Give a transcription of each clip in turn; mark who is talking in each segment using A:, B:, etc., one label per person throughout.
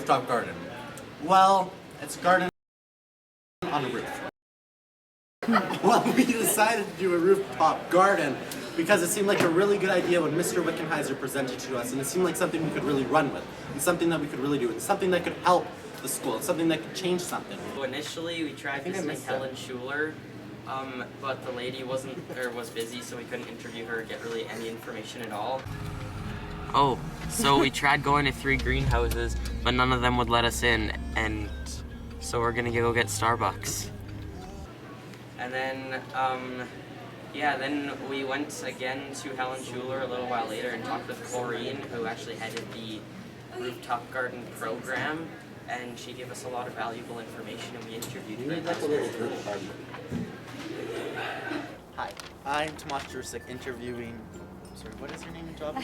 A: rooftop garden? Well, it's a garden on a roof. Well, we decided to do a rooftop garden because it seemed like a really good idea when Mr. Wickenheiser presented to us, and it seemed like something we could really run with, and something that we could really do, and something that could help the school, and something that could change something.
B: So initially, we tried visiting Helen Schuler, but the lady was busy, so we couldn't interview her or get really any information at all. Oh, so we tried going to 3 greenhouses, but none of them would let us in, and so we're gonna go get Starbucks. And then, then we went again to Helen Schuler a little while later and talked with Corrine, who actually headed the Rooftop Garden program, and she gave us a lot of valuable information, and we interviewed her.
A: Hi, I'm Tomas Jurczyk interviewing. Sorry, what is your name and job?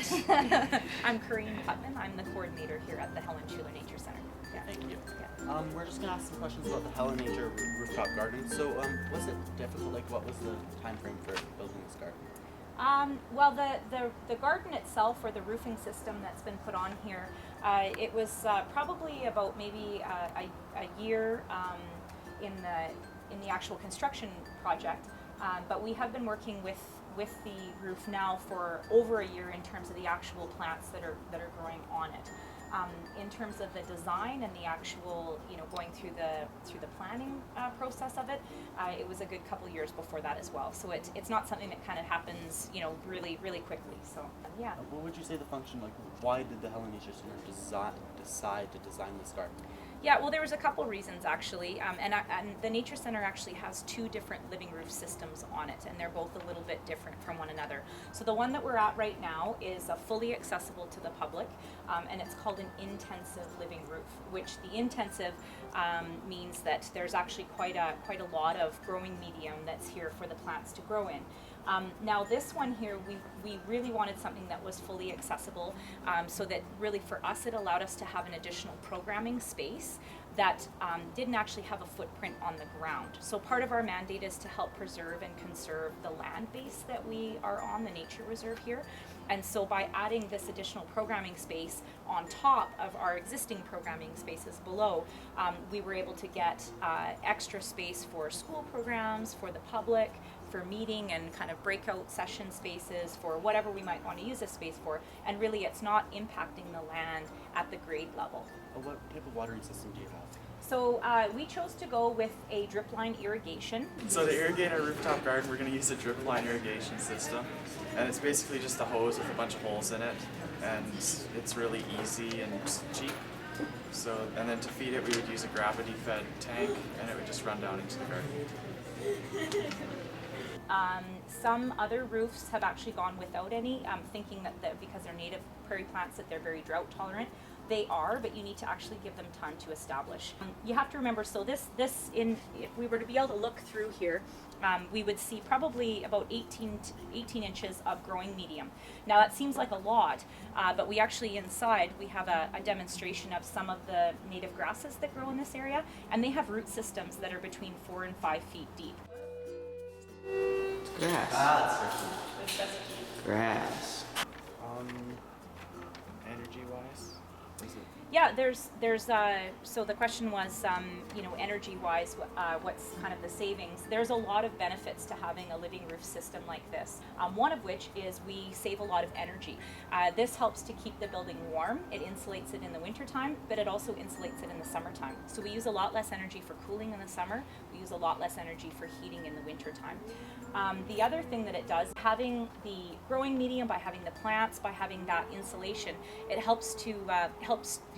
C: I'm Corrine Putman. I'm the coordinator here at the Helen Schuler Nature Center. Yeah.
A: Thank you.
C: Yeah.
A: We're just gonna ask some questions about the Helen Nature Rooftop Garden. So, was it difficult? Like, what was the time frame for building this garden?
C: Well, the garden itself, or the roofing system that's been put on here, it was probably about maybe a year in the actual construction project. But we have been working with the roof now for over a year in terms of the actual plants that are growing on it. In terms of the design and the actual, going through the planning process of it, it was a good couple years before that as well. So it's not something that kind of happens, really, really quickly. So yeah.
A: What would you say the function, like, why did the Helen Nature Center decide to design this garden?
C: Yeah, well, there was a couple reasons actually, and the Nature Center actually has 2 different living roof systems on it, and they're both a little bit different from one another. So the one that we're at right now is fully accessible to the public, and it's called an intensive living roof, which the intensive means that there's actually quite a lot of growing medium that's here for the plants to grow in. Now this one here, we really wanted something that was fully accessible, so that really for us it allowed us to have an additional programming space that didn't actually have a footprint on the ground. So part of our mandate is to help preserve and conserve the land base that we are on, the nature reserve here. And so by adding this additional programming space on top of our existing programming spaces below, we were able to get extra space for school programs, for the public, for meeting and kind of breakout session spaces, for whatever we might want to use this space for. And really it's not impacting the land at the grade level.
A: What type of watering system do you have?
C: So we chose to go with a drip line irrigation.
D: So to irrigate our rooftop garden, we're going to use a drip line irrigation system. And it's basically just a hose with a bunch of holes in it. And it's really easy and cheap. So, and then to feed it, we would use a gravity-fed tank, and it would just run down into the garden.
C: Some other roofs have actually gone without any, thinking that because they're native prairie plants that they're very drought tolerant. They are, but you need to actually give them time to establish. You have to remember, so if we were to be able to look through here, we would see probably about 18 inches of growing medium. Now that seems like a lot, but we actually inside, we have a demonstration of some of the native grasses that grow in this area, and they have root systems that are between 4 and 5 feet deep.
B: Grass. Grass.
D: Energy-wise?
C: Yeah, there's so the question was, energy-wise, what's kind of the savings? There's a lot of benefits to having a living roof system like this. One of which is we save a lot of energy. This helps to keep the building warm. It insulates it in the wintertime, but it also insulates it in the summertime. So we use a lot less energy for cooling in the summer. We use a lot less energy for heating in the wintertime. The other thing that it does, having the growing medium, by having the plants, by having that insulation, it helps to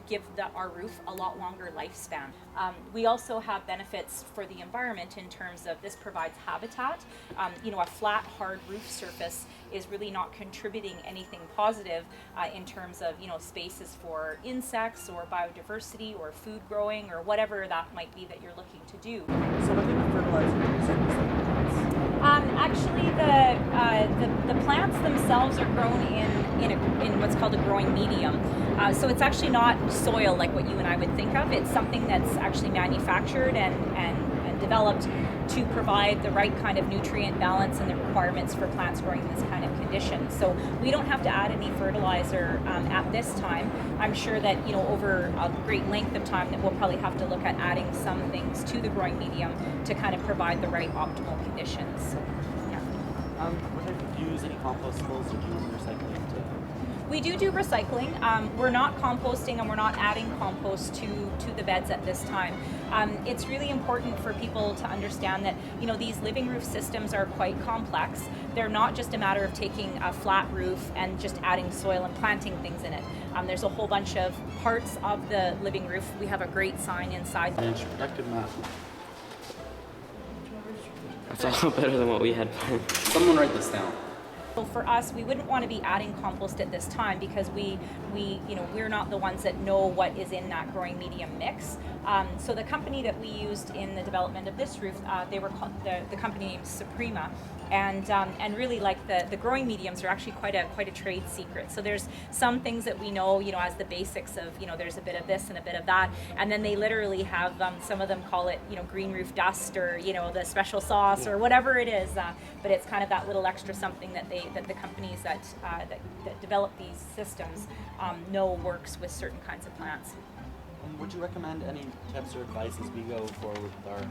C: give our roof a lot longer lifespan. We also have benefits for the environment in terms of this provides habitat. A flat, hard roof surface is really not contributing anything positive in terms of spaces for insects or biodiversity or food growing or whatever that might be that you're looking to do.
A: So what type of fertilizer do you use for these plants?
C: Actually, the plants themselves are grown in what's called a growing medium. So it's actually not soil like what you and I would think of. It's something that's actually manufactured and developed to provide the right kind of nutrient balance and the requirements for plants growing in this kind of condition. So we don't have to add any fertilizer at this time. I'm sure that over a great length of time that we'll probably have to look at adding some things to the growing medium to kind of provide the right optimal conditions. Yeah.
A: Would you use any compostables or do you use recycling too?
C: We do recycling. We're not composting and we're not adding compost to the beds at this time. It's really important for people to understand that these living roof systems are quite complex. They're not just a matter of taking a flat roof and just adding soil and planting things in it. There's a whole bunch of parts of the living roof. We have a great sign inside.
A: Productive mat.
B: That's a lot better than what we had planned.
A: Someone write this down.
C: So for us, we wouldn't want to be adding compost at this time because we're not the ones that know what is in that growing medium mix. So the company that we used in the development of this roof, they were called, the company named Suprema, and really like the growing mediums are actually quite a trade secret. So there's some things that we know as the basics of there's a bit of this and a bit of that, and then they literally have some of them call it green roof dust or the special sauce or whatever it is, but it's kind of that little extra something that the companies that develop these systems know works with certain kinds of plants.
A: Would you recommend any tips or advice as we go forward with the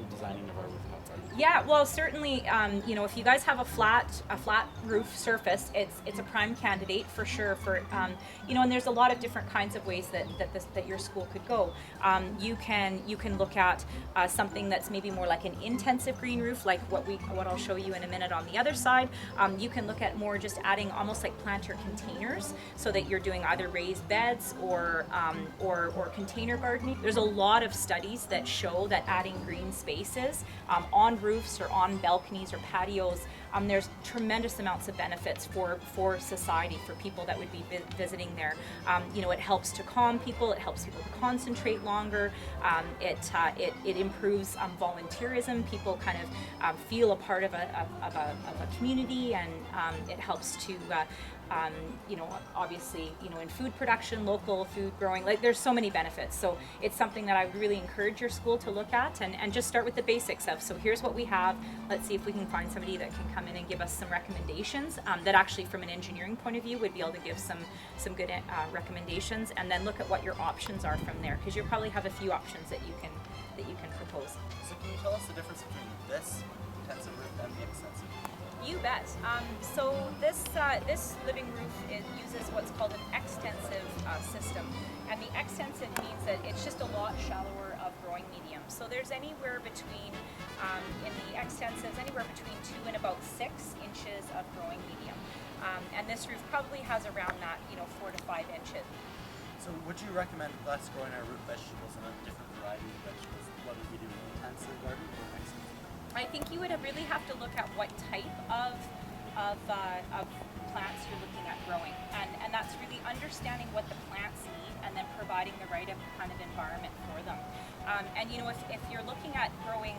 A: designing of our rooftop garden?
C: Yeah, well, certainly, if you guys have a flat roof surface, it's a prime candidate for sure for, and there's a lot of different kinds of ways that your school could go. You can look at something that's maybe more like an intensive green roof, like what I'll show you in a minute on the other side. You can look at more just adding almost like planter containers, so that you're doing either raised beds or container gardening. There's a lot of studies that show that adding green spaces on roofs or on balconies or patios, there's tremendous amounts of benefits for society, for people that would be visiting there. It helps to calm people, it helps people to concentrate longer, it improves volunteerism. People kind of feel a part of a community, and it helps to obviously, in food production, local food growing, like there's so many benefits. So it's something that I would really encourage your school to look at and just start with the basics of, so here's what we have, let's see if we can find somebody that can come in and give us some recommendations that actually from an engineering point of view would be able to give some good recommendations, and then look at what your options are from there, because you'll probably have a few options that you can propose.
A: So can you tell us the difference between this intensive roof and the extensive?
C: You bet. So this living roof uses what's called an extensive system, and the extensive means that it's just a lot shallower of growing medium. So there's anywhere between in the extensives anywhere between 2 and about 6 inches of growing medium, and this roof probably has around that 4 to 5 inches.
A: So would you recommend us growing our root vegetables and a different variety of vegetables, whether we do an intensive garden or an extensive?
C: I think you would really have to look at what type of plants you're looking at growing, and that's really understanding what the plants need and then providing the right kind of environment for them. And if you're looking at growing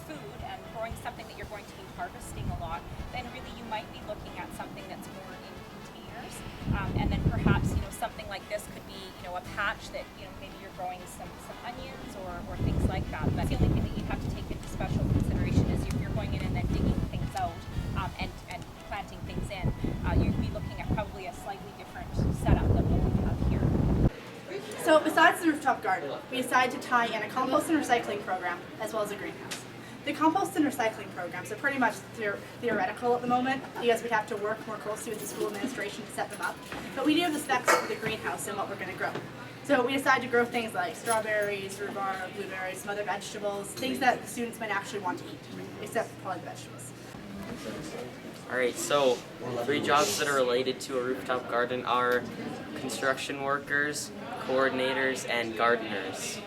C: food and growing something that you're going to be harvesting a lot, then really you might be looking at something that's more in containers, and then perhaps something like this could be a patch that maybe you're growing some onions or things like that. But the only thing that you have to take into special consideration is if you're going in and then digging things out and planting things in, you'd be looking at probably a slightly different setup than what we have here.
E: So besides the rooftop garden, we decided to tie in a compost and recycling program as well as a greenhouse. The compost and recycling programs are pretty much theoretical at the moment because we'd have to work more closely with the school administration to set them up. But we do have the specs for the greenhouse and what we're going to grow. So we decided to grow things like strawberries, rhubarb, blueberries, some other vegetables, things that the students might actually want to eat, except for probably the vegetables.
B: Alright, so 3 jobs that are related to a rooftop garden are construction workers, coordinators, and gardeners.